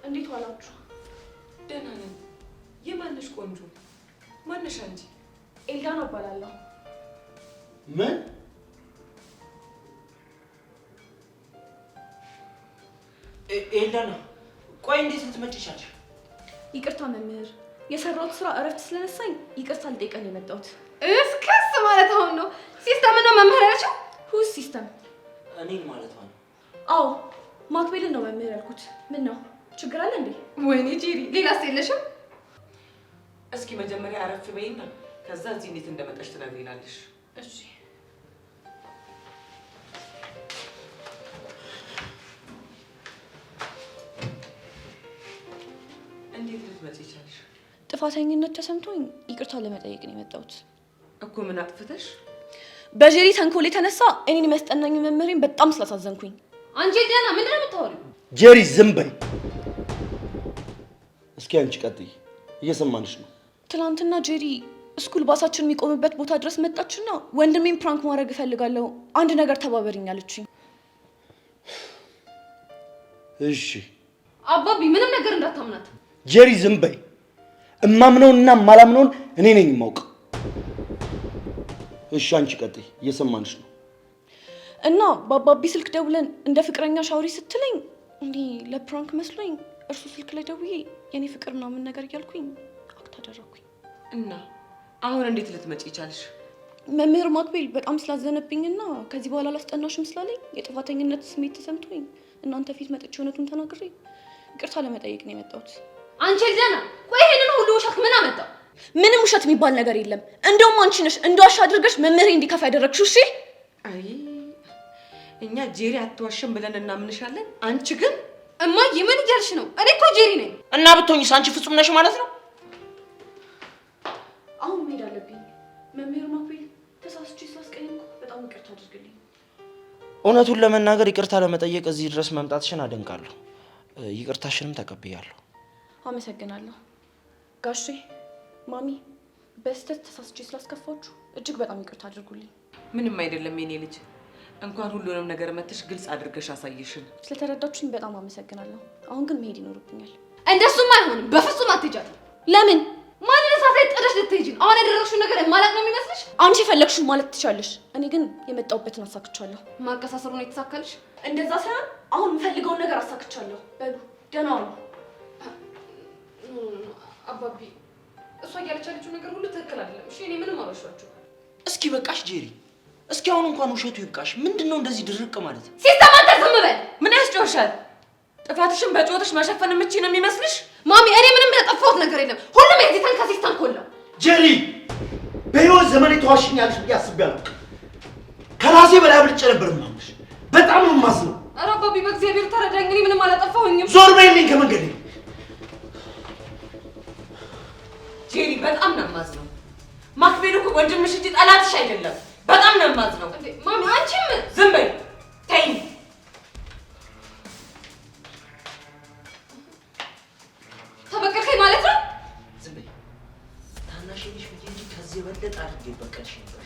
እንዴት ዋላችሁ? ደህና ነን። የማንሽ ቆንጆ ማንሽ አንቺ? ኤልዳና እባላለሁ። ምን? ኤልዳና ቆይ እንዴት ልትመጪ ቻልሽ? ይቅርታ መምህር፣ የሰራሁት ስራ እረፍት ስለነሳኝ ይቅርታ ልጠይቀን የመጣሁት። እስከስ ማለት አሁን ነው ሲስተም ነው መምህር ያልሽው? ሁስ ሲስተም? እኔን ማለት ነው። አዎ ማክቤልን ነው መምህር ያልኩት። ምን ነው ችግር አለ እንዴ? ወይኔ ጄሪ ሌላስ የለሽም? እስኪ መጀመሪያ አረፍ በይና ከዛ እዚህ እንዴት እንደመጣሽ ትነግሪናለሽ። እሺ። እንዴት ልትመጪ ቻልሽ? ጥፋተኝነት ተሰምቶኝ ይቅርታ ለመጠየቅ ነው የመጣሁት። እኮ ምን አጥፍተሽ? በጄሪ ተንኮል የተነሳ እኔን የሚያስጠናኝ መምህሬን በጣም ስላሳዘንኩኝ። አንቺ ደህና ምንድን ነው የምታወሪው? ጄሪ ዝም በይ። እስኪ አንቺ ቀጥይ፣ እየሰማንሽ ነው። ትናንትና ጄሪ ስኩል ባሳችን የሚቆምበት ቦታ ድረስ መጣችና ወንድሜን ፕራንክ ማድረግ እፈልጋለሁ፣ አንድ ነገር ተባበሪኝ አለችኝ። እሺ አባቢ ምንም ነገር እንዳታምናት። ጄሪ ዝም በይ። እማምነውንና የማላምነውን እኔ ነኝ የማውቀው። እሺ አንቺ ቀጥይ፣ እየሰማንሽ ነው። እና በአባቢ ስልክ ደውለን እንደ ፍቅረኛ ሻውሪ ስትለኝ እንዴ ለፕራንክ መስሎኝ እርሱ ስልክ ላይ ደውዬ የኔ ፍቅር ምናምን ነገር እያልኩኝ አክት አደረኩኝ። እና አሁን እንዴት ልትመጪ ቻልሽ? መምህር ማክቤል በጣም ስላዘነብኝና ከዚህ በኋላ ላስጠናሽም ስላለኝ የጥፋተኝነት ስሜት ተሰምቶኝ እናንተ ፊት መጥቼ እውነቱን ተናግሬ ይቅርታ ለመጠየቅ ነው የመጣሁት። አንቺ ደህና ቆይ ይሄንን ሁሉ ውሸት ምን አመጣው? ምንም ውሸት የሚባል ነገር የለም። እንደውም አንቺ ነሽ እንደዋሽ አድርገሽ መምህሬ እንዲከፋ ያደረግሽው። እሺ አይ እኛ ጄሪ አትዋሽም ብለን እናምንሻለን። አንቺ ግን እማዬ ምን እያልሽ ነው? እኔ እኮ ጄሪ ነኝ። እና ብትሆኝስ አንቺ ፍጹም ነሽ ማለት ነው? አሁን መሄድ አለብኝ። መምህር ማክቤል ተሳስቼ ስላስቀየምኩ በጣም ይቅርታ አድርግልኝ። እውነቱን ለመናገር ይቅርታ ለመጠየቅ እዚህ ድረስ መምጣትሽን አደንቃለሁ። ይቅርታሽንም ተቀብያለሁ። አመሰግናለሁ ጋሼ። ማሚ በስተት ተሳስቼ ስላስከፋችሁ እጅግ በጣም ይቅርታ አድርጉልኝ። ምንም አይደለም የኔ ልጅ። እንኳን ሁሉንም ነገር መተሽ ግልጽ አድርገሽ አሳየሽን። ስለተረዳችሁኝ በጣም አመሰግናለሁ። አሁን ግን መሄድ ይኖርብኛል። እንደሱም አይሆንም። በፍጹም አትሄጃትም። ለምን? ማንን ሳታይ ጥለሽ ልትሄጂ ነው? አሁን ያደረግሽው ነገር የማላቅ ነው የሚመስልሽ? አንቺ የፈለግሽው ማለት ትቻለሽ። እኔ ግን የመጣሁበትን አሳክቻለሁ። ማቀሳሰሩ ነው የተሳካልሽ? እንደዛ ሳይሆን አሁን የምፈልገውን ነገር አሳክቻለሁ። በሉ ደህና ዋሉ። አባቢ እሷ እያለች ያለችው ነገር ሁሉ ትክክል አይደለም። እሺ እኔ ምንም አልዋሻችሁ። እስኪ በቃሽ ጄሪ፣ እስኪ አሁን እንኳን ውሸቱ ይብቃሽ። ምንድነው እንደዚህ ድርቅ ማለት? ሲስተም አንተ ዝም በል። ምን ያስጨውሻል? ጥፋትሽን በጮትሽ መሸፈን የምትችይ ነው የሚመስልሽ? ማሚ እኔ ምንም ያጠፋሁት ነገር የለም። ሁሉም የዚህ ተንከሲስ ተንኮል ነው። ጄሪ በህይወት ዘመኔ ተዋሽኛለሽ ብዬ አስቤ አላውቅም። ከራሴ በላይ አብልጬ ነበር የማምንሽ። በጣም ነው የማዝነው። ኧረ አባቢ በእግዚአብሔር ተረዳኝ። እኔ ምንም አላጠፋሁኝም። ዞር በይልኝ ከመንገዴ። ጄሪ በጣም ነው የማዝነው። ማክቤል እኮ ወንድምሽ እንጂ ጠላትሽ አይደለም። በጣም ነው የማዝነው። ማሚ አንቺም ዝም በይ ተይኝ። ተበቀልከኝ ማለት ነው? ዝም በይ። ታናሽ ልጅ ብዬ እንጂ ከዚህ የበለጠ አድርጌ በቀልሽ ነበር።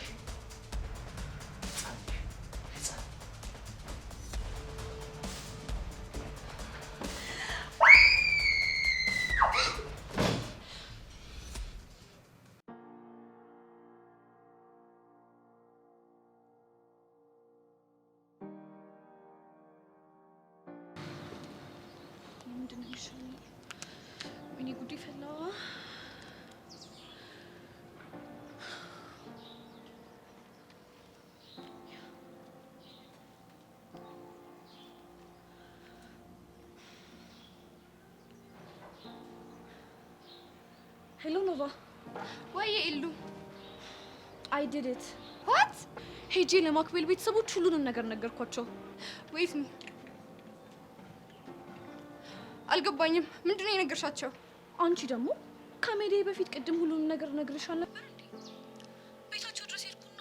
ሄሎ ኖቫ። ወይ ኢሉ አይ ዲድ ኢት። ዋት? ሄጄ ለማክቤል ቤተሰቦች ሁሉንም ነገር ነገርኳቸው። ወይስ አልገባኝም። ምንድነው የነገርሻቸው? አንቺ ደግሞ ከሜዲያ በፊት ቅድም ሁሉንም ነገር ነግርሻል ነበር እንዴ? ቤታቸው ድረስ ሄድኩና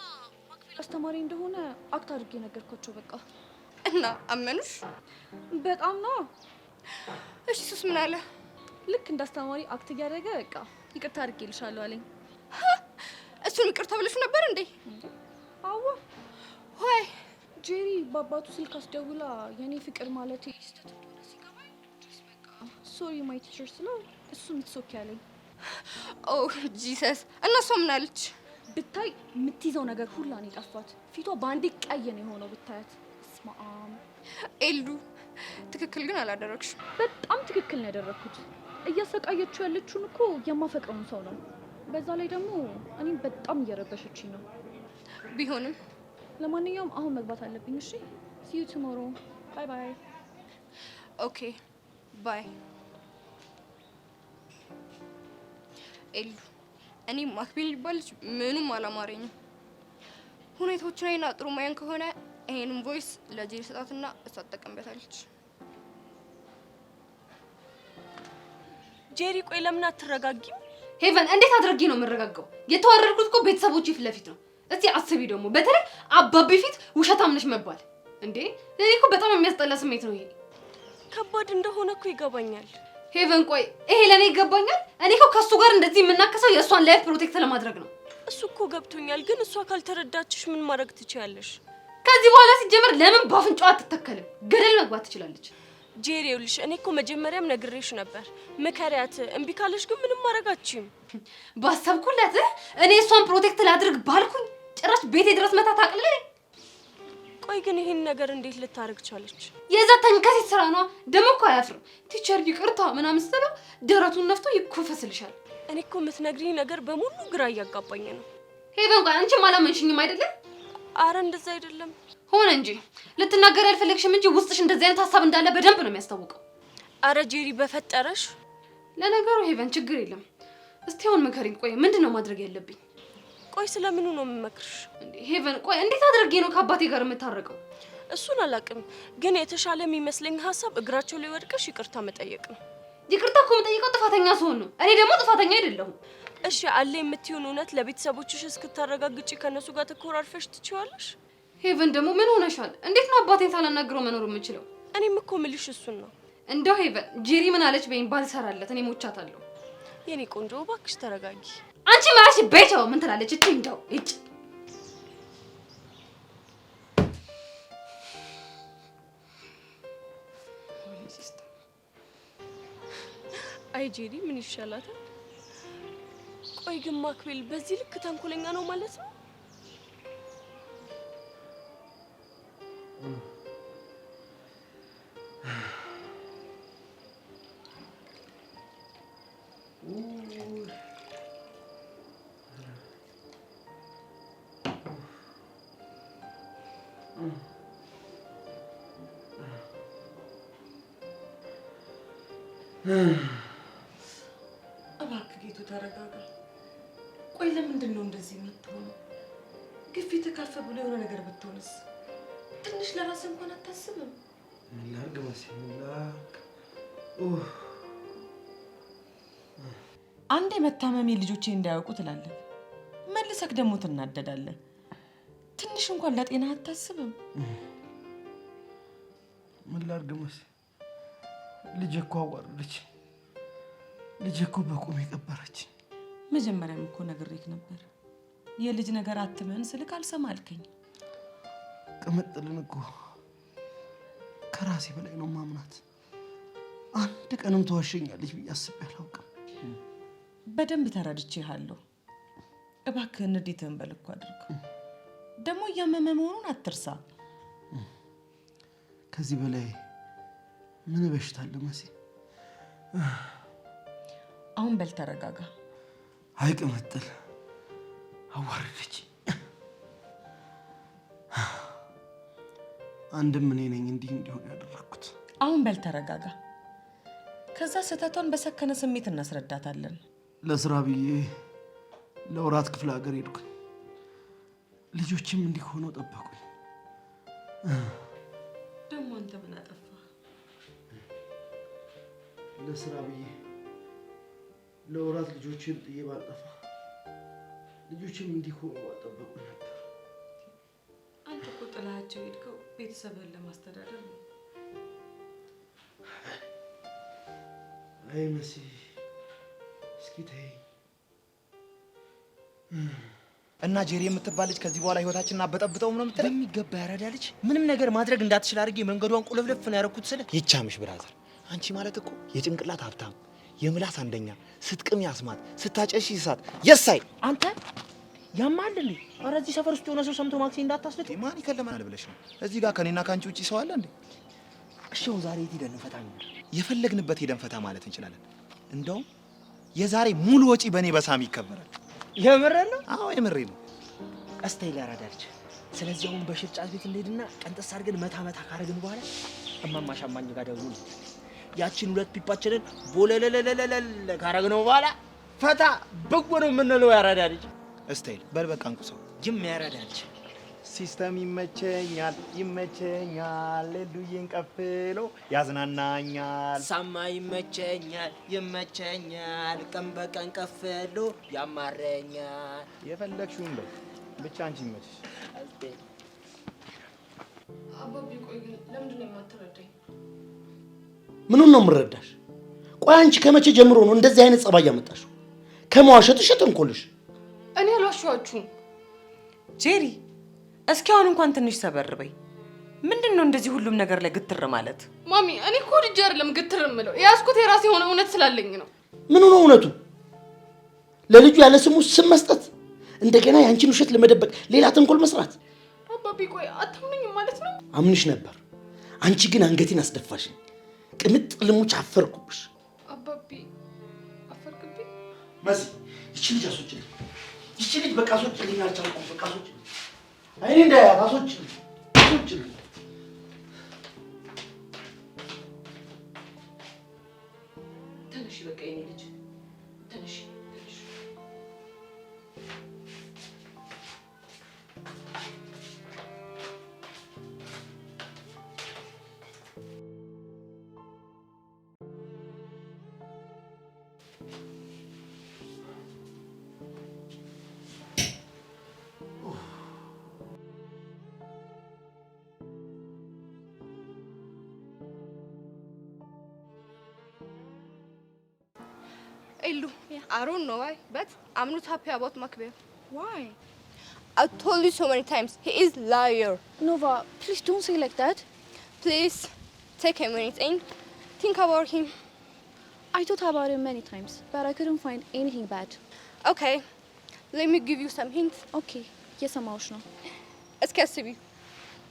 ማክቤል አስተማሪ እንደሆነ አክት አድርጌ ነገርኳቸው። በቃ እና አመኑሽ? በጣም ነው። እሺ ሱስ ምን አለ? ልክ እንዳስተማሪ አክት እያደረገ በቃ ይቅርታ አድርጌልሻለሁ አለኝ። እሱን ይቅርታ ብለሽ ነበር እንዴ? አዎ ወይ ጄሪ በአባቱ ስልክ አስደውላ የኔ ፍቅር ማለት ስህተት እንደሆነ ሲገባኝ በቃ ሶሪ ማይ ቲቸር ስለው እሱም ትሶኪ አለኝ። ኦ ጂሰስ። እና እሷ ምን አለች? ብታይ የምትይዘው ነገር ሁላ ነው የጠፋት። ፊቷ በአንዴ ቀይ ነው የሆነው ብታያት። ስማም ኤሉ ትክክል ግን አላደረግሽም። በጣም ትክክል ነው ያደረኩት። እያሰቃየችው ያለችውን እኮ የማፈቅረውን ሰው ነው። በዛ ላይ ደግሞ እኔም በጣም እየረበሸችኝ ነው። ቢሆንም ለማንኛውም አሁን መግባት አለብኝ። እሺ see you tomorrow bye bye ኦኬ ባይ። ኤሉ እኔ ማክቤል ይባልሽ ምንም አላማረኝም። ሁኔታዎችን አይና ጥሩ ማያን ከሆነ ይሄንን ቮይስ ለጄሪ ሰጣትና እሷ ተጠቀምበታለች። ጄሪ ቆይ ለምን አትረጋጊም? ሄቨን እንዴት አድርጌ ነው የምረጋጋው? የተዋረድኩት እኮ ቤተሰቦቼ ፊት ለፊት ነው። እስቲ አስቢ ደግሞ በተለይ አባቤ ፊት ውሸታም ነሽ መባል እንዴ! እኔ እኮ በጣም የሚያስጠላ ስሜት ነው ይሄ። ከባድ እንደሆነ እኮ ይገባኛል። ሄቨን ቆይ ይሄ ለኔ ይገባኛል። እኔ እኮ ከሱ ጋር እንደዚህ የምናከሰው የእሷን ላይፍ ፕሮቴክት ለማድረግ ነው። እሱ እኮ ገብቶኛል፣ ግን እሷ ካልተረዳችሽ ምን ማድረግ ትችያለሽ? ከዚህ በኋላ ሲጀመር ለምን ባፍንጫዋ አትተከልም? ገደል መግባት ትችላለች። ጄሪ ይኸውልሽ፣ እኔ እኮ መጀመሪያም ነግሬሽ ነበር፣ ምከሪያት። እምቢ ካለሽ ግን ምንም ማድረጋችም። ባሰብኩለት እኔ እሷን ፕሮቴክት ላድርግ ባልኩኝ ጭራሽ ቤቴ ድረስ መታ ታቅልለኝ። ቆይ ግን ይሄን ነገር እንዴት ልታረግ ቻለች? የዛ ተንከሲት ስራ ነው። ደሞ እኮ አያፍርም። ቲቸር ይቅርታ ምናምን ስትለው ደረቱን ነፍቶ ይኮፈስልሻል። እኔ እኮ የምትነግሪኝ ነገር በሙሉ ግራ እያጋባኝ ነው። ሄቨን ቆይ አንቺም አላመንሽኝም አይደለም? አረ እንደዛ አይደለም። ሆነ እንጂ ልትናገር ያልፈለግሽም እንጂ ውስጥሽ እንደዚህ አይነት ሀሳብ እንዳለ በደንብ ነው የሚያስታውቀው። አረ ጄሪ በፈጠረሽ። ለነገሩ ሄቨን ችግር የለም። እስቲ አሁን ምከሪኝ። ቆይ ምንድነው ማድረግ ያለብኝ? ቆይ ስለምኑ ነው የምመክርሽ? እንዴ ሄቨን ቆይ እንዴት አድርጌ ነው ከአባቴ ጋር የምታረቀው? እሱን አላውቅም፣ ግን የተሻለ የሚመስለኝ ሀሳብ እግራቸው ላይ ወድቀሽ ይቅርታ መጠየቅ ነው። ይቅርታ እኮ የምጠይቀው ጥፋተኛ ስሆን ነው። እኔ ደግሞ ጥፋተኛ አይደለሁም። እሺ አለ የምትይውን እውነት ለቤተሰቦችሽ እስክታረጋግጪ ከነሱ ጋር ተኮራርፈሽ ትችዋለሽ? ሄቨን ደግሞ ምን ሆነሻል? እንዴት ነው አባቴን ሳላናግረው መኖር የምችለው? እኔም እኮ ምልሽ እሱን ነው። እንደው ሄቨን ጄሪ ምን አለች በይኝ ባልሰራለት እኔ ሞቻታለሁ። የኔ ቆንጆ እባክሽ ተረጋጊ። አንቺ ማራሽ ቤቻው ምን ትላለች? እቺ እንደው እጭ አይ ጄሪ ምን ይሻላታል? ቆይ ግን ማክቤል በዚህ ልክ ተንኮለኛ ነው ማለት ነው? እባክህ ጌቱ ተረጋጋ። ቆይ ለምንድን ነው እንደዚህ የምትሆነው? ግፊት ከፍ ብሎ የሆነ ነገር ብትሆንስ? ትንሽ ለራስህ እንኳን አታስብም? ምን ላድርግ መሲ፣ ምን ላድርግ? አንዴ መታመሜ ልጆቼ እንዳያውቁ ትላለህ፣ መልሰክ ደግሞ ትናደዳለህ። ትንሽ እንኳን ለጤና አታስብም? ምን ላድርግ መሲ፣ ልጄ እኮ አዋረደች። ልጄ እኮ በቁም የቀበረች። መጀመሪያም እኮ ነግሬክ ነበር የልጅ ነገር አትመን ስልክ አልሰማ አልከኝ። ቅምጥልን እኮ ከራሴ በላይ ነው ማምናት። አንድ ቀንም ተዋሸኛለች ብዬ አስቤ አላውቅም። በደንብ ተረድቼሃለሁ። እባክህ ንዴትህን በልኩ አድርግ። ደግሞ እያመመ መሆኑን አትርሳ። ከዚህ በላይ ምን በሽታ አለ መሲ? አሁን በል ተረጋጋ። አይ ቅምጥል አዋረደች። አንድም እኔ ነኝ እንዲህ እንዲሆን ያደረኩት። አሁን በል ተረጋጋ። ከዛ ስህተቷን በሰከነ ስሜት እናስረዳታለን። ለስራ ብዬ ለወራት ክፍለ ሀገር ሄድኩኝ። ልጆችም እንዲህ ሆነው ጠበቁኝ። ደግሞ አንተ ምን አጠፋ? ለስራ ብዬ ለወራት ልጆችን ጥዬ ባልጠፋ ልጆችም እንዲህ ሆነው ጠበቁኝ ነበር። አንተ እኮ ጥላቸው ሄድከው ቤተሰብህን ለማስተዳደር ነው። አይ መሲ እና ጄሪ የምትባል ልጅ ከዚህ በኋላ ህይወታችንን አበጠብጠውም ነው የምትለው? በሚገባ ያረዳ ልጅ ምንም ነገር ማድረግ እንዳትችል አድርጌ መንገዷን ቁልፍልፍ ነው ያደረኩት ስለ ይቻምሽ ብራዘር። አንቺ ማለት እኮ የጭንቅላት ሀብታም፣ የምላስ አንደኛ፣ ስትቅም ያስማት፣ ስታጨሽ ይሳት የሳይ አንተ ያማል እንዴ? ኧረ እዚህ ሰፈር ውስጥ የሆነ ሰው ሰምቶ ማክሲ እንዳታስልጥ። ማን ይከለማል ብለሽ ነው? እዚህ ጋር ከኔና ካንቺ ውጪ ሰው አለ እንዴ? እሺ ዛሬ የት ሄደን ፈታ ነው? የፈለግንበት ሄደን ፈታ ማለት እንችላለን። እንደውም የዛሬ ሙሉ ወጪ በእኔ በሳሚ ይከበራል። የምር ነው? አዎ የምሬ ነው። ቀስቴ ያረዳ ልጅ። ስለዚህ አሁን በሽርጫት ቤት እንሄድና ቀንጠስ አድርገን መታ ካረግን በኋላ እማማ ሻማኝ ጋር ደውሉ። ያቺን ሁለት ፒፓችንን ቦለለለለለ ካረግነው በኋላ ፈታ በጎ ነው የምንለው። ያረዳ ልጅ እስታይል በል በቃ እንቁሰው። ጅም ያረዳ ልጅ ሲስተም ይመቸኛል ይመቸኛል፣ ሌሉዬን ቀፍሎ ያዝናናኛል። ሳማ ይመቸኛል ይመቸኛል፣ ቀን በቀን ቀፍሎ ያማረኛል። የፈለግሽውን በል ብቻ አንቺ ይመችሽ። አባቢ ቆይ ግን ለምንድን ነው የማትረዳኝ? ምኑን ነው የምረዳሽ? ቆይ አንቺ ከመቼ ጀምሮ ነው እንደዚህ አይነት ጸባይ ያመጣሽው? ከመዋሸትሽ ተንኮልሽ። እኔ አልዋሸኋችሁም ጄሪ። እስኪ አሁን እንኳን ትንሽ ሰበርበይ። ምንድነው እንደዚህ ሁሉም ነገር ላይ ግትር ማለት? ማሚ እኔ እኮ ልጅ አይደለም ግትር የምለው የያዝኩት የራሴ የሆነ እውነት ስላለኝ ነው። ምኑ ነው እውነቱ? ለልጁ ያለ ስሙ ስም መስጠት፣ እንደገና የአንቺን ውሸት ለመደበቅ ሌላ ተንኮል መስራት። አባቢ ቆይ አታምኑኝም ማለት ነው? አምንሽ ነበር። አንቺ ግን አንገቴን አስደፋሽኝ። ቅምጥ ልሙች አፈርኩብሽ። አባቢ አፈርክብኝ? መሲ ይቺ ልጅ አስወጪልኝ። ይቺ ልጅ በቃ አስወጪልኝ። አልቻልኩም። በቃ አስወጪልኝ። አይኔ እንዳያት አስወጪልኝ። አስወጪልኝ። ትንሽ በቃ የኔ ልጅ ትንሽ Ellu, I don't know why, but I'm not happy about Makbel. Why? I told you so many times, he is liar. Nova, please don't say like that. Please, take a minute and think about him. I thought about him many times, but I couldn't find anything bad. Okay, let me give you some hints. Okay, yes, I'm emotional. እስኪ አስቢ፣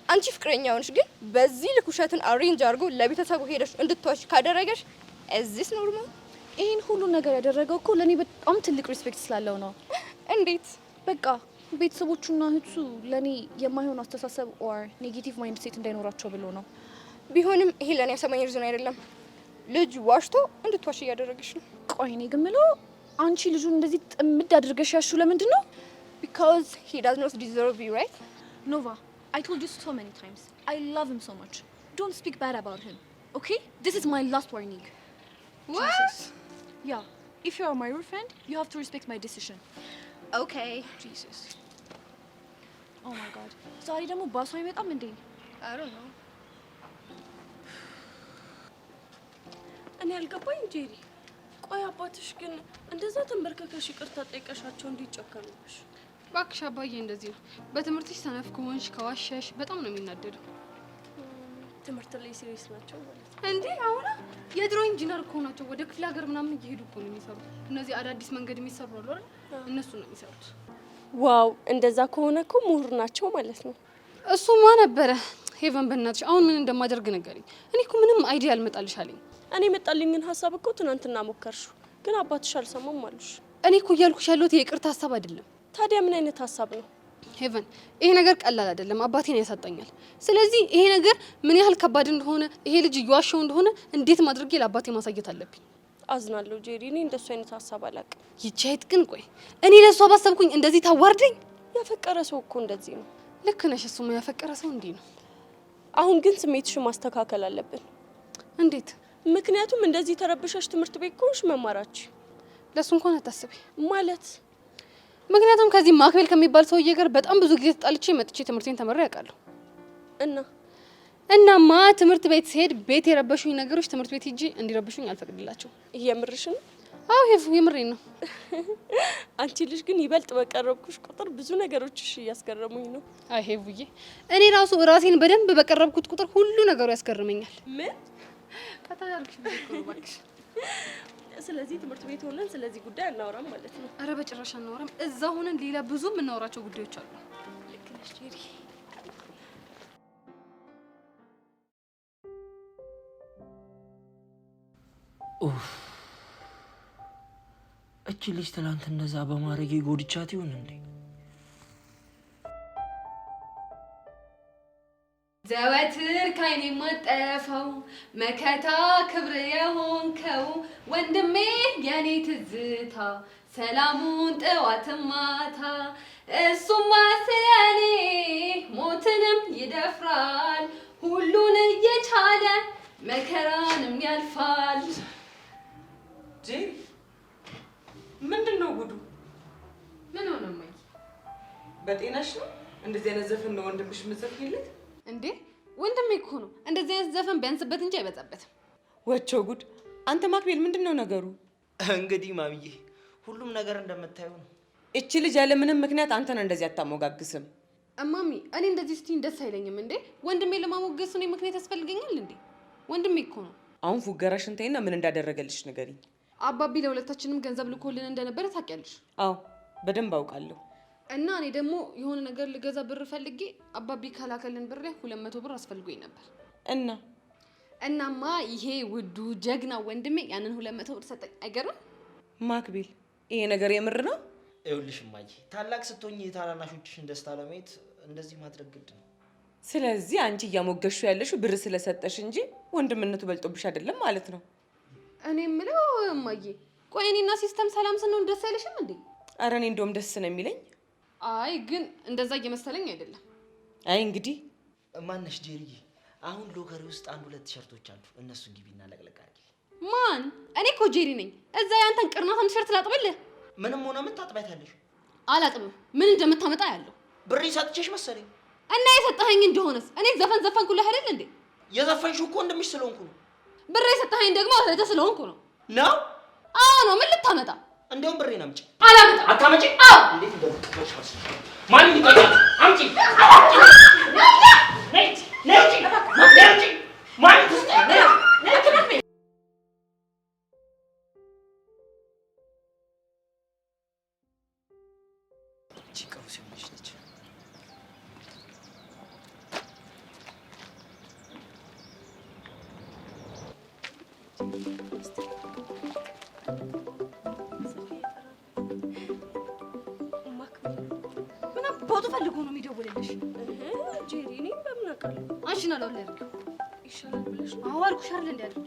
አንቺ ፍቅረኛውንሽ ግን በዚህ ልክ ውሸትን አሬንጅ አድርጎ ለቤተሰቡ ሄደሽ እንድትዋሽ ካደረገሽ is this normal? ይሄን ሁሉ ነገር ያደረገው እኮ ለኔ በጣም ትልቅ ሪስፔክት ስላለው ነው። እንዴት? በቃ ቤተሰቦቹና እህቱ ለኔ የማይሆን አስተሳሰብ ኦር ኔጌቲቭ ማይንድ ሴት እንዳይኖራቸው ብሎ ነው። ቢሆንም ይሄ ለኔ ያሰማኝ ሪዝን አይደለም። ልጅ ዋሽቶ እንድትዋሽ እያደረገሽ ነው። ቆይ እኔ ግን የምለው አንቺ ልጁን እንደዚህ ጥምድ አድርገሽ ያልሽው ለምንድን ነው? Because he does not deserve you, right? Nova, I told you so many times. I love him so much. Don't speak bad about him. Okay? This is my last warning. What? Jesus. Yeah. If you are my real friend, you have to respect my decision. Okay. Jesus. Oh my God. ዛሬ ደግሞ ባሱ አይመጣም እንዴ? I don't know. እኔ አልገባኝ ጄሪ። ቆይ አባትሽ ግን እንደዛ ተንበርከከሽ ይቅርታ ጠይቀሻቸው እንዲጨከኑብሽ? እባክሽ አባዬ እንደዚህ ነው። በትምህርትሽ ሰነፍ ከሆንሽ ከዋሸሽ በጣም ነው የሚናደደው። ትምህርት ላይ ሲሪየስ ናቸው ማለት ነው እንዴ? አሁን የድሮ ኢንጂነር እኮ ናቸው። ወደ ክፍለ ሀገር ምናምን እየሄዱ እኮ ነው የሚሰሩት። እነዚህ አዳዲስ መንገድ የሚሰሩ አሉ አይደል? እነሱ ነው የሚሰሩት። ዋው! እንደዛ ከሆነ እኮ ምሁር ናቸው ማለት ነው። እሱማ ነበረ። ሄቨን በእናትሽ አሁን ምን እንደማደርግ ንገሪኝ። እኔ እኮ ምንም አይዲያ አልመጣልሽ አለኝ። እኔ መጣልኝን ሀሳብ እኮ ትናንትና ሞከርሽው፣ ግን አባትሽ አልሰማም አሉሽ። እኔ እኮ እያልኩሽ ያለሁት የይቅርታ ሀሳብ አይደለም። ታዲያ ምን አይነት ሀሳብ ነው? ሄቨን ይሄ ነገር ቀላል አይደለም። አባቴን ያሳጣኛል። ስለዚህ ይሄ ነገር ምን ያህል ከባድ እንደሆነ፣ ይሄ ልጅ እየዋሸው እንደሆነ እንዴት ማድረግ ለአባቴ ማሳየት አለብኝ። አዝናለሁ ጄሪ፣ እኔ እንደሱ አይነት ሀሳብ አላውቅም። ይቻይት ግን ቆይ እኔ ለሷ ባሰብኩኝ እንደዚህ ታዋርደኝ? ያፈቀረ ሰው እኮ እንደዚህ ነው። ልክ ነሽ። እሱማ ያፈቀረ ሰው እንዲህ ነው። አሁን ግን ስሜትሽን ማስተካከል አለብን። እንዴት? ምክንያቱም እንደዚህ ተረብሸሽ ትምህርት ቤት ከሆንሽ መማራች ለሱ እንኳን አታስቢ ማለት። ምክንያቱም ከዚህ ማክቤል ከሚባል ሰውዬ ጋር በጣም ብዙ ጊዜ ተጣልቼ መጥቼ ትምህርቴን ተመሬ ያውቃለሁ። እናማ ትምህርት ቤት ሲሄድ ቤት የረበሹኝ ነገሮች ትምህርት ቤት ሂጂ እንዲረብሹኝ አልፈቅድላቸው። የምርሽን? አዎ ሄቭ የምሬን ነው። አንቺ ልጅ ግን ይበልጥ በቀረብኩሽ ቁጥር ብዙ ነገሮችሽ እያስገረሙኝ ነው። አይ ሄቭዬ እኔ ራሱ ራሴን በደንብ በቀረብኩት ቁጥር ሁሉ ነገሩ ያስገርመኛል። ምን ከታያልኩሽ ባክሽ። ስለዚህ ትምህርት ቤት ሆነን ስለዚህ ጉዳይ አናወራም ማለት ነው? አረ በጭራሽ አናወራም። እዛ ሆነን ሌላ ብዙ የምናወራቸው ጉዳዮች አሉ። ልክ ነሽ ጄሪ። እቺ ልጅ ትናንት እንደዛ በማድረጌ ጎድቻት ይሆን እንዴ? ዘወትር ካይኔ ማጠፋው መከታ ክብር የሆንከው ወንድሜ የኔ ትዝታ ሰላሙን ጠዋት ማታ እሱማ ስለኔ ሞትንም ይደፍራል ሁሉን እየቻለ መከራንም ያልፋል። ጄሪ ምንድን ነው ጉዱ? ምን ሆነ ማይ? በጤናሽ ነው? እንደዚህ አይነት ዘፈን ነው ወንድምሽ የምትዘፍኝለት? እንዴ ወንድሜ እኮ ነው። እንደዚህ አይነት ዘፈን ቢያንስበት እንጂ አይበዛበትም። ወቸው ጉድ! አንተ ማክቤል ምንድን ነው ነገሩ? እንግዲህ ማሚዬ ሁሉም ነገር እንደምታየው ነው። እቺ ልጅ ያለ ምንም ምክንያት አንተን እንደዚህ አታሞጋግስም። እማሚ እኔ እንደዚህ ስትይኝ ደስ አይለኝም። እንዴ ወንድሜ ለማሞገስ እኔ ምክንያት ያስፈልገኛል እንዴ? ወንድሜ እኮ ነው። አሁን ፉገራሽን ተይና ምን እንዳደረገልሽ ንገሪኝ። አባቢ ለሁለታችንም ገንዘብ ልኮልን እንደነበረ ታውቂያለሽ? አዎ በደንብ አውቃለሁ። እና እኔ ደግሞ የሆነ ነገር ልገዛ ብር ፈልጌ አባቢ ከላከልን ብር ላይ 200 ብር አስፈልጎኝ ነበር። እናማ ይሄ ውዱ ጀግና ወንድሜ ያንን 200 ብር ሰጠኝ። አይገርም? ማክቤል ይሄ ነገር የምር ነው? ይኸውልሽ እማዬ ታላቅ ስትሆኚ የታናናሾችሽን ደስታ ለማየት እንደዚህ ማድረግ ግድ ነው። ስለዚህ አንቺ እያሞገሹ ያለሽው ብር ስለሰጠሽ እንጂ ወንድምነቱ በልጦብሽ አይደለም ማለት ነው። እኔ የምለው እማዬ ቆይ እኔና ሲስተም ሰላም ስንሆን ደስ አይለሽም እንዴ? ኧረ እኔ እንደውም ደስ ነው የሚለኝ። አይ ግን እንደዛ እየመሰለኝ አይደለም። አይ እንግዲህ ማነሽ ጄሪዬ፣ አሁን ሎከሪ ውስጥ 1-2 ቲሸርቶች አሉ። እነሱን ግቢና ለቅለቅ አድርጊ። ማን? እኔ እኮ ጄሪ ነኝ። እዛ ያንተን ቅርናታም ቲሸርት ላጥብልህ? ምንም ሆነ ምን ታጥቢያታለሽ? አላጥብም። ምን እንደምታመጣ ያለው ብር ሰጥቼሽ መሰለኝ። እና የሰጠኸኝ እንደሆነስ እኔ ዘፈን ዘፈንኩልህ አይደል እንዴ? የዘፈንሽው እኮ እንደምሽ ስለሆንኩ ነው። ብር የሰጠኸኝ ደግሞ እህትህ ስለሆንኩ ነው። ነው? አዎ ነው። ምን ልታመጣ? እንደውም ብሬን አምጪ። አላመጣም። አታመጪ? አዎ። እንዴት እንደምትቀበልሽ ማን ይጠይቃል? አምጪ። ቦቱ ፈልጎ ነው የሚደውልልሽ። ጄሪ እኔ በምን አውቃለሁ? አንቺን አላወለድኩም ይሻላል ብለሽ ነው? አዎ አልኩሽ አይደል እንዲያደርግ።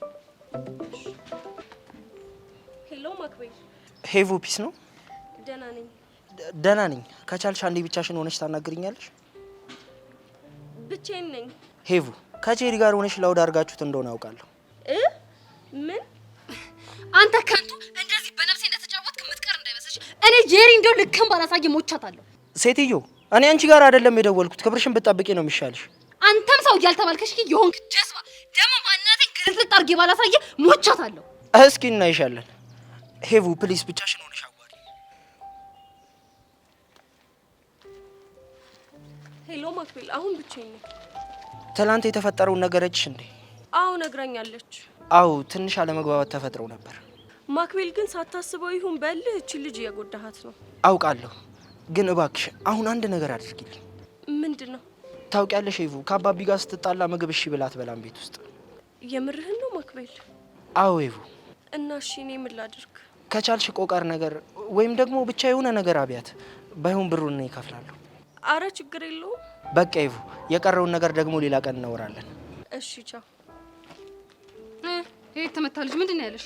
ሄሎ ማክቤል። ሄቮ ፒስ ነው? ደህና ነኝ። ደህና ነኝ። ከቻልሽ አንዴ ብቻሽን ሆነሽ ታናግሪኛለሽ? ብቻዬን ነኝ። ሄቮ ከጄሪ ጋር ሆነሽ ላውድ አድርጋችሁት እንደሆነ አውቃለሁ። ምን? አንተ ከንቱ እንደዚህ በነፍሴ እንደተጫወትክ የምትቀር እንዳይመስልሽ። እኔ ጄሪ እንደው ልክም ባላሳየ ሞቻታለሁ። ሴትዮ እኔ አንቺ ጋር አይደለም የደወልኩት። ክብርሽን ብትጠብቂ ነው የሚሻልሽ። አንተም ሰው እያልተባልከሽ የሆንክ ጀዝባ ደግሞ ማንነቴን ግልጥልጥ አድርጌ ባላሳየ ሞቻታለሁ። እስኪ እናይሻለን። ሄቮ ፕሊስ ብቻሽን ሆነሽ አዋሪ። ሄሎ ማክቤል፣ አሁን ብቻዬን ነኝ። ትናንት የተፈጠረውን ነገረችሽ እንዴ? አዎ ነግራኛለች። አዎ ትንሽ አለመግባባት ተፈጥረው ነበር። ማክቤል ግን ሳታስበው ይሁን በልህ እቺ ልጅ እየጎዳሃት ነው። አውቃለሁ፣ ግን እባክሽ አሁን አንድ ነገር አድርጊልኝ። ምንድን ነው? ታውቂያለሽ ሄቮ ከአባቢ ጋር ስትጣላ ምግብ እሺ ብላ አትበላም ቤት ውስጥ። የምርህን ነው ማክቤል? አዎ ሄቮ። እና እሺ እኔ ምን ላድርግ? ከቻልሽ ቆቀር ነገር ወይም ደግሞ ብቻ የሆነ ነገር አብያት። ባይሆን ብሩን እኔ እከፍላለሁ። አረ ችግር የለውም። በቃ ሄቮ፣ የቀረውን ነገር ደግሞ ሌላ ቀን እናወራለን። እሺ ቻው። ይሄ ተመታልሽ ምንድን ነው ያለሽ?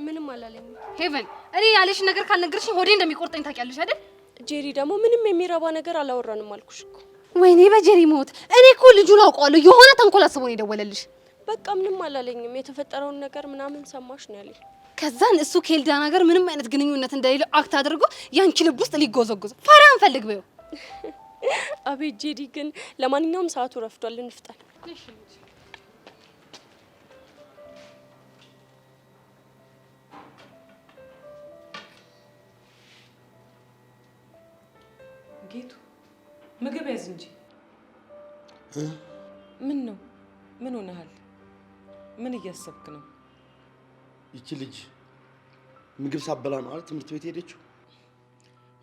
ምንም አላለኝም። ሄቨን እኔ ያለሽ ነገር ካልነገርሽኝ ሆዴ እንደሚቆርጠኝ ታውቂያለሽ አይደል? ጄሪ ደግሞ ምንም የሚረባ ነገር አላወራንም አልኩሽ እኮ። ወይኔ በጄሪ ሞት። እኔ እኮ ልጁን አውቀዋለሁ። የሆነ ተንኮል አስቦ ነው የደወለልሽ። በቃ ምንም አላለኝም። የተፈጠረውን ነገር ምናምን ሰማሽ ነው ያለኝ። ከዛን እሱ ከኤልዳና ጋር ምንም አይነት ግንኙነት እንደሌለው አክት አድርጎ ያንቺ ልብ ውስጥ ሊጎዘጎዝ ፈራን ፈልግ በይው። አቤት ጄሪ ግን ለማንኛውም ሰዓቱ ረፍዷል፣ እንፍጠን። ጌቱ ምግብ ያዝ እንጂ። ምን ነው? ምን ሆነሃል? ምን እያሰብክ ነው? ይቺ ልጅ ምግብ ሳበላ ነው አይደል ትምህርት ቤት ሄደችው?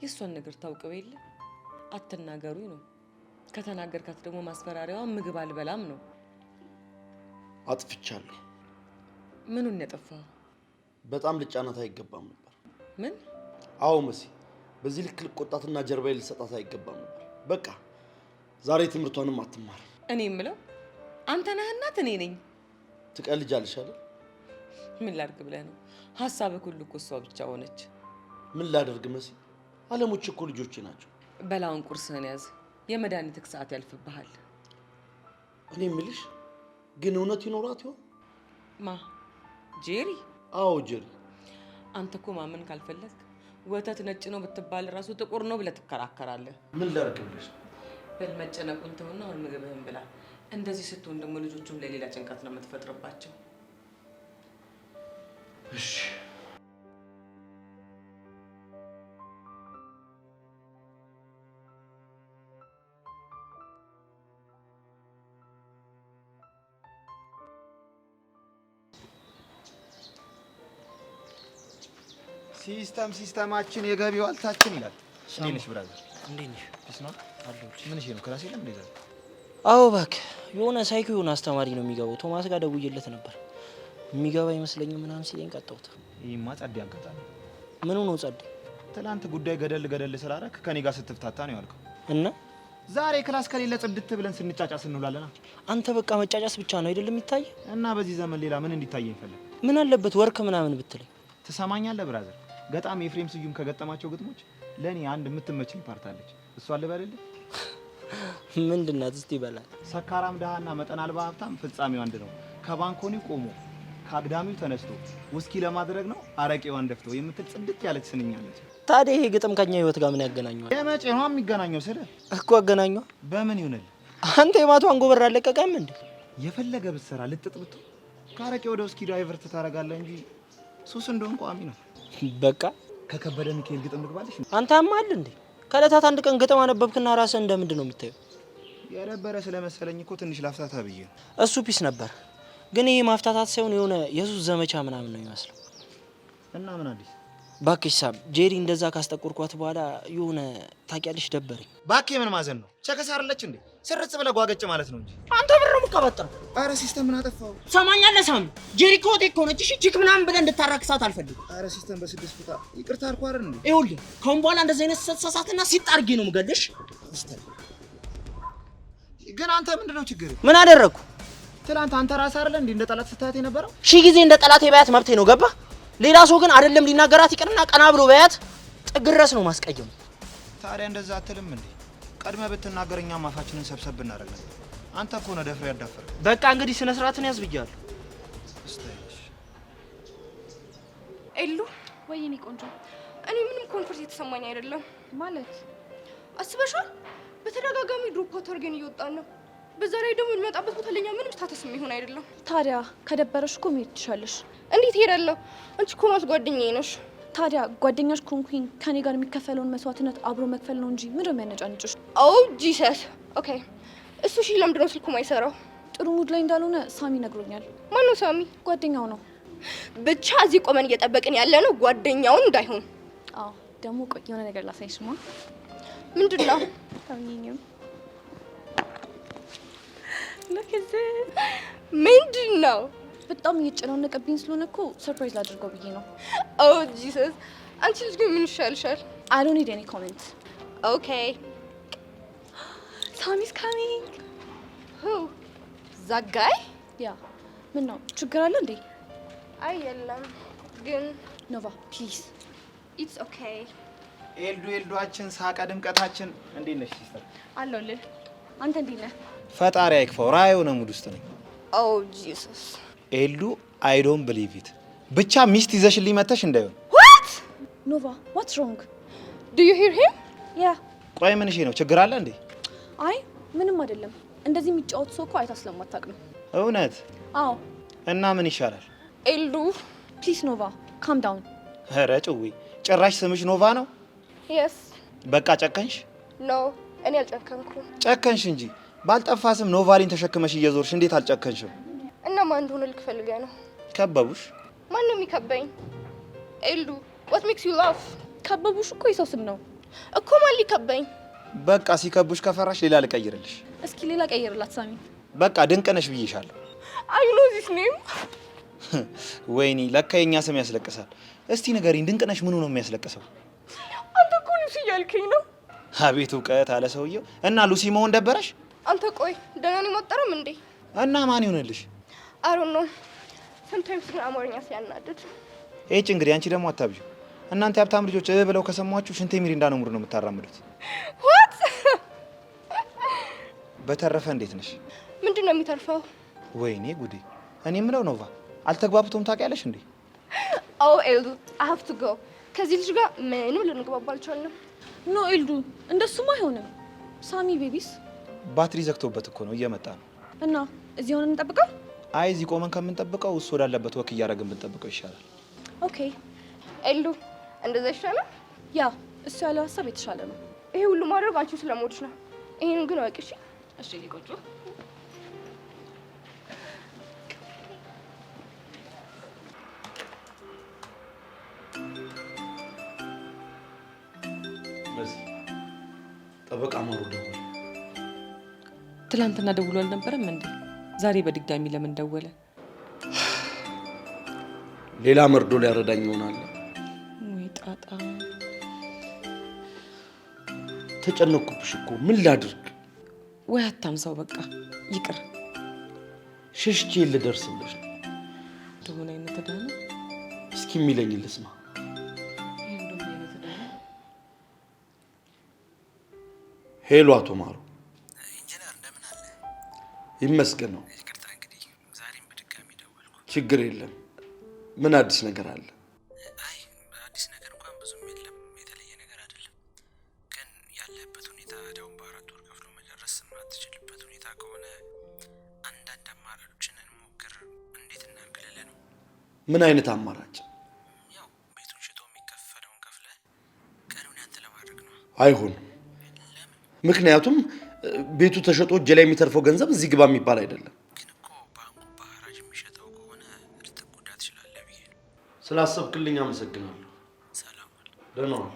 የእሷን ነገር ታውቀው የለ? አትናገሩኝ ነው። ከተናገርካት ደግሞ ማስፈራሪያዋ ምግብ አልበላም ነው። አጥፍቻለሁ። ምኑን ያጠፋው? በጣም ልጫናት አይገባም ነበር። ምን? አዎ መሲ፣ በዚህ ልክ ልቆጣትና ጀርባዬ ልሰጣት አይገባም ነበር። በቃ ዛሬ ትምህርቷንም አትማር። እኔ የምለው አንተ ነህ እናት እኔ ነኝ? ትቀልጃለሽ አይደል? ምን ላድርግ ብለህ ነው? ሀሳብህ ሁሉ እኮ እሷ ብቻ ሆነች። ምን ላደርግ መሲ? አለሞች እኮ ልጆቼ ናቸው። በላውን ቁርስህን ያዝ። የመድኃኒትህ ሰዓት ያልፍብሃል። እኔ የምልሽ ግን እውነት ይኖራት ይሆን? ማ ጄሪ? አዎ ጄሪ። አንተ እኮ ማመን ካልፈለግ ወተት ነጭ ነው ብትባል ራሱ ጥቁር ነው ብለህ ትከራከራለህ። ምን ላደርግ ብለሽ? በል መጨነቁን ተውና አሁን ምግብህን ብላ። እንደዚህ ስትሆን ደግሞ ልጆቹም ለሌላ ጭንቀት ነው የምትፈጥርባቸው። እሺ ሲስተማችን የገቢ ዋልታችን ይላል። እንዴት ነሽ ብራዘር? እንዴት ነሽ? ፒስ ነው አለሁ። ምን ነው ክላስ የለም እንዴ? አዎ እባክህ የሆነ ሳይኮ የሆነ አስተማሪ ነው የሚገባው። ቶማስ ጋር ደውዬለት ነበር። የሚገባ ይመስለኛል ምናምን ሲለኝ ቀጣሁት። ይሄማ ጸዴ አጋጣሚ። ምኑ ነው ጸዴ? ትናንት ጉዳይ ገደል ስላደረክ ከኔ ጋር ስትፍታታ ነው ያልከው እና ዛሬ ክላስ ከሌለ ጽድት ብለን ስንጫጫስ እንውላለና። አንተ በቃ መጫጫስ ብቻ ነው አይደለም የሚታይ? እና በዚህ ዘመን ሌላ ምን እንዲታየኝ ፈለግ? ምን አለበት ወርክ ምናምን ብትለኝ? ትሰማኛለህ ብራዘር? ገጣሚ ኤፍሬም ስዩም ከገጠማቸው ግጥሞች ለኔ አንድ የምትመችኝ ፓርት አለች። እሷ ልበልልህ? ምንድናት እስቲ በላ። ሰካራም ደሃና መጠን አልባ ሀብታም ፍጻሜው አንድ ነው። ከባንኮኒው ቆሞ ከአግዳሚው ተነስቶ ውስኪ ለማድረግ ነው አረቄዋን ደፍቶ የምትል ጽድቅ ያለች ስንኛለች። ታዲያ ይሄ ግጥም ከኛ ህይወት ጋር ምን ያገናኘዋል? የመቼ ነው የሚገናኘው? ስለ እኮ አገናኘው። በምን ይሁንል? አንተ የማቷን ጎበር አለቀቀም እንዴ? የፈለገ ብትሰራ ልጥጥ ብትሆን ከአረቄ ወደ ውስኪ ዳይቨርት ታደርጋለህ እንጂ ሱስ እንደሆን ቋሚ ነው። በቃ ከከበደ ሚካኤል ግጥም ልግባልሽ? አንተ አማል እንዴ? ከዕለታት አንድ ቀን ግጥም አነበብክና ራስህ እንደምንድን ነው የምታየው? የነበረ ስለመሰለኝ እኮ ትንሽ ላፍታታ ብዬ ነው። እሱ ፒስ ነበር፣ ግን ይሄ ማፍታታት ሳይሆን የሆነ የሱስ ዘመቻ ምናምን ነው የሚመስለው። እና ምን አዲስ? ባክሽ ሳብ ጄሪ እንደዛ ካስጠቆርኳት በኋላ የሆነ ታውቂያለሽ ደበረኝ። ባክ ምን ማዘን ነው? ቸከስ አይደለች እንዴ? ስርጽ ብለህ ጓገጭ ማለት ነው እንጂ አንተ ብር ነው የምትቀበጥረው። አረ ሲስተም ምን አጠፋው? ሰማኛለህ ሳም፣ ጄሪ ኮቴ እኮ ነች። እሺ ቺክ ምናምን ብለህ እንድታራክሳት አልፈልግም። አረ ሲስተም በስድስት ፍታ ይቅርታ አልኩ አይደል እንዴ? ይኸውልህ ከአሁን በኋላ እንደዚህ አይነት ተሳሳትና ሲጣርጌ ነው የምገልሽ። ግን አንተ ምንድነው ችግር? ምን አደረግኩ? ትላንት አንተ ራስህ አይደል እንዴ እንደ ጠላት ስታያት የነበረው? ሺህ ጊዜ እንደ ጠላት የባያት መብቴ ነው ገባ? ሌላ ሰው ግን አይደለም ሊናገራት ይቅርና ቀና ብሎ ባያት ጥግ ድረስ ነው ማስቀየም። ታዲያ እንደዛ አትልም እንዴ? ቀድመ ብትናገረኛ ማፋችንን ሰብሰብ ብናደርግ ነበር። አንተ እኮ ነው ደፍሬ ያዳፈር። በቃ እንግዲህ ስነ ስርዓትን ያዝ ብያለሁ። ኤሉ ወይኔ ቆንጆ፣ እኔ ምንም ኮንፈርት የተሰማኝ አይደለም። ማለት አስበሻል? በተደጋጋሚ ድሮፕ አውት አድርገን እየወጣን ነው። በዛ ላይ ደግሞ የሚመጣበት ቦታ ለኛ ምንም ስታተስ የሚሆን አይደለም። ታዲያ ከደበረሽ እኮ መሄድ ትችላለሽ። እንዴት ሄዳለሁ? አንቺ እኮ ማለት ጓደኛዬ ነሽ። ታዲያ ጓደኛሽ ኮንኩኝ ከኔ ጋር የሚከፈለውን መስዋዕትነት አብሮ መክፈል ነው እንጂ ምንድን ነው የሚያነጫንጭሽ? ኦ ጂሰስ። ኦኬ እሱ እሺ፣ ለምንድን ነው ስልኩ ማይሰራው? ጥሩ ሙድ ላይ እንዳልሆነ ሳሚ ነግሮኛል። ማነው ሳሚ? ጓደኛው ነው። ብቻ እዚህ ቆመን እየጠበቅን ያለ ነው ጓደኛውን እንዳይሆን። አዎ ደግሞ ቆይ የሆነ ነገር ላሳይሽማ። ምንድን ነው? ታውኚኝም ለከዘ ምንድን ነው? በጣም እየጨናነቀብኝ ስለሆነ እኮ ሰርፕራይዝ ላድርገው ብዬ ነው። ኦ ጂሰስ። አንቺ ልጅ ግን ምን ይሻልሻል? I don't need any comment. Okay. Sammy's coming. Who? That guy? Yeah. ምን ነው ችግር አለ እንዴ? አይ የለም ግን Nova, please. It's okay. ኤልዱአችን ሳቀ ድምቀታችን። እንዴት ነሽ ሲስተር? አለሁልህ። አንተ እንዴት ነህ? ፈጣሪ አይክፋው። ራዩ ነው ሙድ ውስጥ ነኝ። Oh Jesus. ኤልዱ I don't believe it። ብቻ ሚስት ይዘሽልኝ መተሽ እንዳይሆን። What? Nova, what's wrong? Do you hear him? Yeah. ቆይ ምን ነው ችግር አለ እንዴ? አይ ምንም አይደለም። እንደዚህ የሚጫወት ሰው እኮ አይታ ስለማታውቅ ነው። እውነት? አዎ። እና ምን ይሻላል? ኤልዱ Please Nova, calm down. ኧረ ጭዊ ጭራሽ ስምሽ ኖቫ ነው? Yes. በቃ ጨከንሽ? ኖ እኔ አልጨከንኩም። ጨከንሽ እንጂ ባልጠፋ ስም ኖቫሊን ተሸክመሽ እየዞርሽ እንዴት አልጨከንሽም? እና ማን እንደሆነ ልክ ፈልገ ነው? ከበቡሽ? ማን ነው የሚከበኝ? ኤልዱ what makes you laugh? ከበቡሽ እኮ የሰው ስም ነው እኮ። ማን ሊከበኝ? በቃ ሲከቡሽ ከፈራሽ ሌላ ልቀይርልሽ። እስኪ ሌላ ቀይርላት ሳሚ። በቃ ድንቅነሽ ብዬሻለሁ። I know this name. ወይኔ ለካ የኛ ስም ያስለቅሳል። እስቲ ንገሪኝ ድንቅነሽ ምኑ ነው የሚያስለቅሰው? አንተ እኮ ሉሲ እያልከኝ ነው። አቤት እውቀት አለ ሰውየው። እና ሉሲ መሆን ደበረሽ? አንተ ቆይ ደህና ነኝ ሞጠረም እንዴ? እና ማን ይሆንልሽ? I don't know. sometimes ግን አማርኛ ሲያናድድ። እጭ እንግዲህ አንቺ ደግሞ አታብዢ። እናንተ ሀብታም ልጆች ብለው ከሰማችሁ ሽንቴ ሚሪንዳ ነው ሙሉ ነው የምታራምዱት። what? በተረፈ እንዴት ነሽ? ምንድነው የሚተርፈው? ወይኔ ጉዴ። እኔ ምለው ኖቫ አልተግባብቶም ታውቂያለሽ እንዴ? oh ኤልዱ I have to go. ከዚህ ልጅ ጋር ምንም ልንግባባ አልቻልንም። ኖ ኤልዱ እንደሱም አይሆንም። ሳሚ ቤቢስ ባትሪ ዘግቶበት እኮ ነው እየመጣ ነው። እና እዚህ ሆነን እንጠብቀው? አይ እዚህ ቆመን ከምንጠብቀው እሱ ወዳለበት ወክ እያደረግን ብንጠብቀው ይሻላል። ኦኬ ኤልዱ እንደዛ ይሻላል። ያ እሱ ያለው ሀሳብ የተሻለ ነው። ይሄ ሁሉ ማድረግ አንቺ ስለሞድሽ ነው። ይሄን ግን ወቂ እሺ። እሺ ሊቆጩ ጠበቃ ማሩ ደወለ። ትላንትና ደውሎ አልነበረም እንዴ? ዛሬ በድጋሚ ለምን ደወለ? ሌላ መርዶ ሊያረዳኝ ይሆናል። ወይ ጣጣ። ተጨነኩብሽ እኮ ምን ላድርግ? ወይ አታምሳው በቃ ይቅር። ሸሽቼ ልደርስልሽ ነው። ደሆነ አይነት ዳነ። እስኪ የሚለኝ ልስማ። ሄሎ አቶ ማሩ። ኢንጂነር እንደምን አለ? ይመስገን ነው። ይቅርታ እንግዲህ ዛሬም በድጋሚ ደወልኩ። ችግር የለም። ምን አዲስ ነገር አለ? አይ አዲስ ነገር እንኳን ብዙም የለም፣ የተለየ ነገር አይደለም። ግን ያለበት ሁኔታ ዳውን በ4 ወር ከፍሎ መጨረስ የማትችልበት ሁኔታ ከሆነ አንዳንድ አማራጮችን እንሞክር። እንዴት እናንግልልህ ነው? ምን አይነት አማራጭ? ያው ቤቱን ሽጦ የሚከፈለውን ከፍለህ ቀሪውን ያንተ ለማድረግ ነው። አይሆንም። ምክንያቱም ቤቱ ተሸጦ እጄ ላይ የሚተርፈው ገንዘብ እዚህ ግባ የሚባል አይደለም። ግን እኮ ባንኩ በሐራጅ የሚሸጠው ከሆነ ልትጎዳ ትችላለህ ብዬ ነው። ስላሰብክልኝ አመሰግናለሁ። ሰላም ዋል። ደህና ዋል።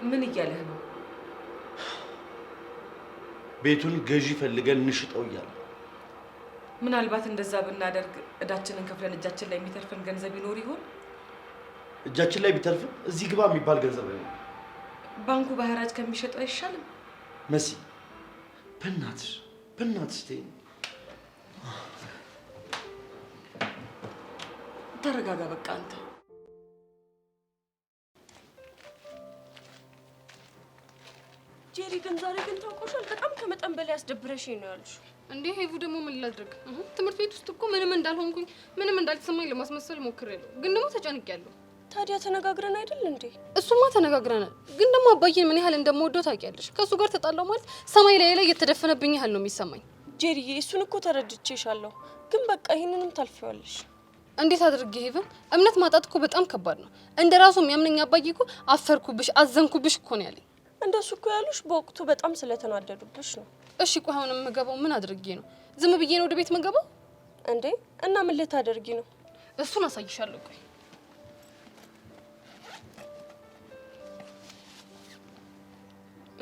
ምን እያለህ ነው? ቤቱን ገዢ ፈልገን እንሽጠው እያለ። ምናልባት እንደዛ ብናደርግ እዳችንን ከፍለን እጃችን ላይ የሚተርፈን ገንዘብ ይኖር ይሆን? እጃችን ላይ ቢተርፍም እዚህ ግባ የሚባል ገንዘብ አይሆንም። ባንኩ በሐራጅ ከሚሸጠው አይሻልም? መሲ በእናትሽ ተይኝ። ተረጋጋ በቃ አንተ። ጄሪ ግን ዛሬ ግን ታውቆሻል። በጣም ከመጠን በላይ አስደብረሽኝ ነው ያልሽ። እንዴ ሄቡ ደግሞ ምን ላድርግ? ትምህርት ቤት ውስጥ እኮ ምንም እንዳልሆንኩኝ ምንም እንዳልተሰማኝ ለማስመሰል ሞክሬያለሁ፣ ግን ደግሞ ተጨንቄያለሁ። ታዲያ ተነጋግረን አይደል እንዴ? እሱማ ተነጋግረናል፣ ግን ደግሞ አባዬን ምን ያህል እንደምወደው ታውቂያለሽ። ከእሱ ጋር ተጣላው ማለት ሰማይ ላይ እየተደፈነብኝ ያህል ነው የሚሰማኝ። ጄሪዬ እሱን እኮ ተረድቼሻለሁ፣ ግን በቃ ይሄንንም ታልፊዋለሽ። እንዴት አድርጌ ሄቨን? እምነት ማጣት እኮ በጣም ከባድ ነው። እንደ ራሱ የሚያምነኝ አባዬ እኮ አፈርኩብሽ፣ አዘንኩብሽ እኮ ነው ያለኝ። እንደሱ እኮ ያሉሽ በወቅቱ በጣም ስለተናደዱብሽ ነው። እሺ ቆይ አሁን የምገባው ምን አድርጌ ነው? ዝም ብዬ ነው ወደ ቤት የምገባው እንዴ? እና ምን ልታደርጊ ነው? እሱን አሳይሻለሁ። ቆይ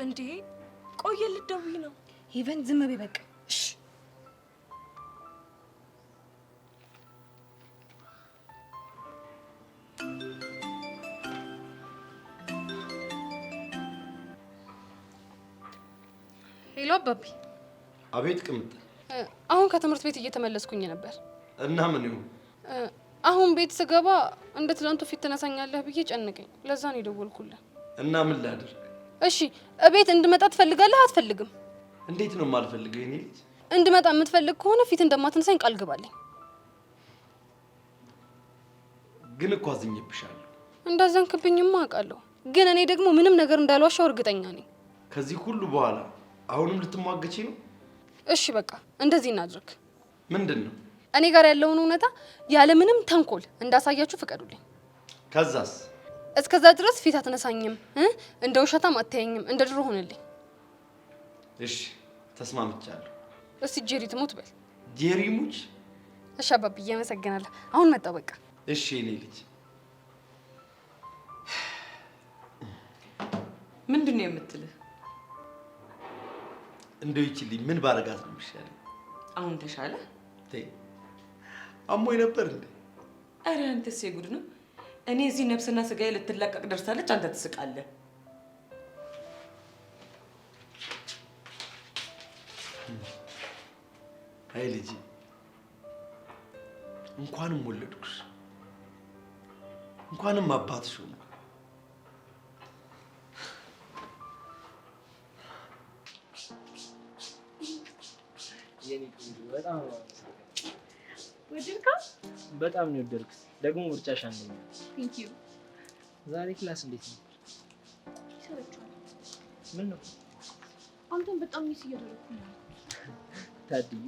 እንዴ ቆየ ልትደውይ ነው? ሄቨን ዝም በይ በቃ። እሺ ሄሎ አባቢ። አቤት ቅምጥ። አሁን ከትምህርት ቤት እየተመለስኩኝ ነበር እና ምን ይሁን? አሁን ቤት ስገባ እንደ ትላንቱ ፊት ትነሳኛለህ ብዬ ጨነቀኝ። ለዛ ነው የደወልኩልህ። እና ምን ላድርግ? እሺ እቤት እንድመጣ ትፈልጋለህ አትፈልግም? እንዴት ነው የማልፈልገው? የኔ ልጅ እንድመጣ የምትፈልግ ከሆነ ፊት እንደማትነሳኝ ቃል ግባልኝ። ግን እኮ አዝኜብሻለሁ። እንዳዘንክብኝማ አውቃለሁ፣ ግን እኔ ደግሞ ምንም ነገር እንዳልዋሻው እርግጠኛ ነኝ። ከዚህ ሁሉ በኋላ አሁንም ልትሟገቺ ነው? እሺ በቃ እንደዚህ እናድርግ። ምንድን ነው? እኔ ጋር ያለውን እውነታ ያለምንም ተንኮል እንዳሳያችሁ ፍቀዱልኝ። ከዛስ? እስከዛ ድረስ ፊት አትነሳኝም እንደ ውሸታም አታየኝም እንደ ድሮ ሆነልኝ እሺ ተስማምቻለሁ እስቲ ጄሪ ትሞት በል ጄሪ ሙች እሺ አባብዬ አመሰግናለሁ አሁን መጣሁ በቃ እሺ እኔ ልጅ ምንድነው የምትልህ እንደው ይችልኝ ምን ባረጋት ነው የሚሻለው አሁን ተሻለ ተይ አሞኝ ነበር እንዴ አረ አንተስ የጉድ ነው እኔ እዚህ ነፍስና ስጋዬ ልትላቀቅ ደርሳለች አንተ ትስቃለህ አይ ልጅ እንኳንም ወለድኩሽ እንኳንም አባትሽ ሆንኩ በጣም ነው የወደድኩት ደግሞ ምርጫሽ አንደኛ ቴንክ ዩ ዛሬ ክላስ እንዴት ነው ይሰራችኋል ምን ነው አንተን በጣም ሚስ እያደረኩ ነው ታድይ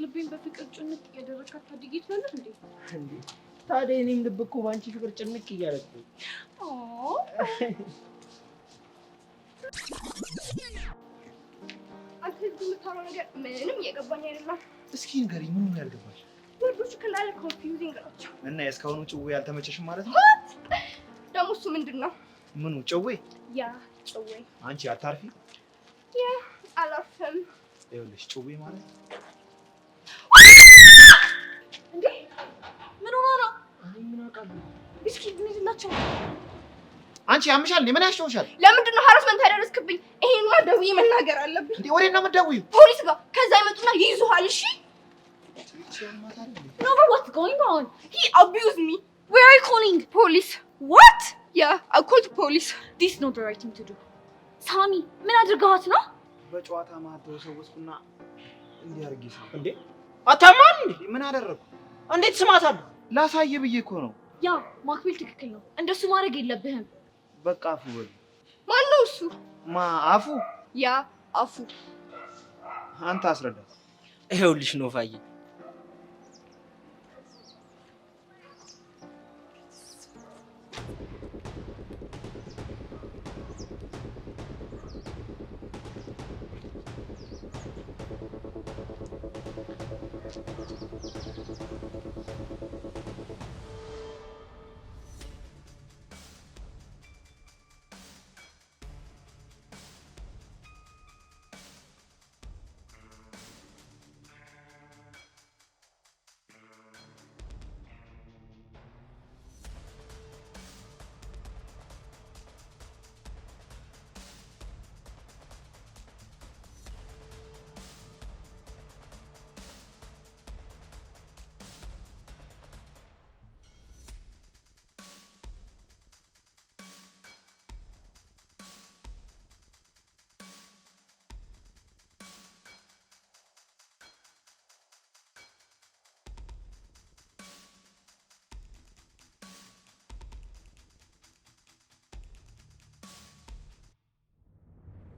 ልቤን በፍቅር ጭንቅ እያደረካት ታድይ ትላለህ እንዴ ታዲያ እኔም ልብ እኮ ባንቺ ፍቅር ጭንቅ እያደረኩ አንተ የምታወራው ነገር ምንም እየገባኝ አይደለም እስኪ ንገሪኝ ምን ነው ያልገባሽ ወንዶች ከላለ ኮንፊውዚንግ ናቸው እና እስካሁኑ ጭዌ ያልተመቸሽም ማለት ነው ደግሞ እሱ ምንድነው ምኑ ጭዌ ያ ጭዌ አንቺ አታርፊ ያ አላርፍም ይኸውልሽ ጭዌ ማለት እንዴ ምን ሆነ ነው አይ ምን አውቃለሁ እስኪ ምንድናቸው አንቺ ያምሻል እንዴ ምን ያስጨውሻል ለምንድን ነው ሃራስመንት ያደረስክብኝ ይሄንማ ደውዬ መናገር አለብኝ እንዴ ወዴት ነው የምትደውይው ፖሊስ ጋር ከዛ ይመጡና ይይዙሃል እሺ No, but what's going on? he abused me where are you calling police what yeah I called police This is not the right thing to do. Sami, ምን አድርገሃት ነው? በጨዋታ መሀል ተወሰወስኩና እንዲህ አድርጌሽ ነው እንዴ አታማን እንዴ ምን አደረኩ እንዴት ስማታለሁ ላሳየ ብዬ እኮ ነው ያ ማክቤል ትክክል ነው እንደሱ ማድረግ የለብህም በቃ አፉ በል ማን ነው እሱ ማ አፉ ያ አፉ አንተ አስረዳት ይኸውልሽ ነው ፋዬ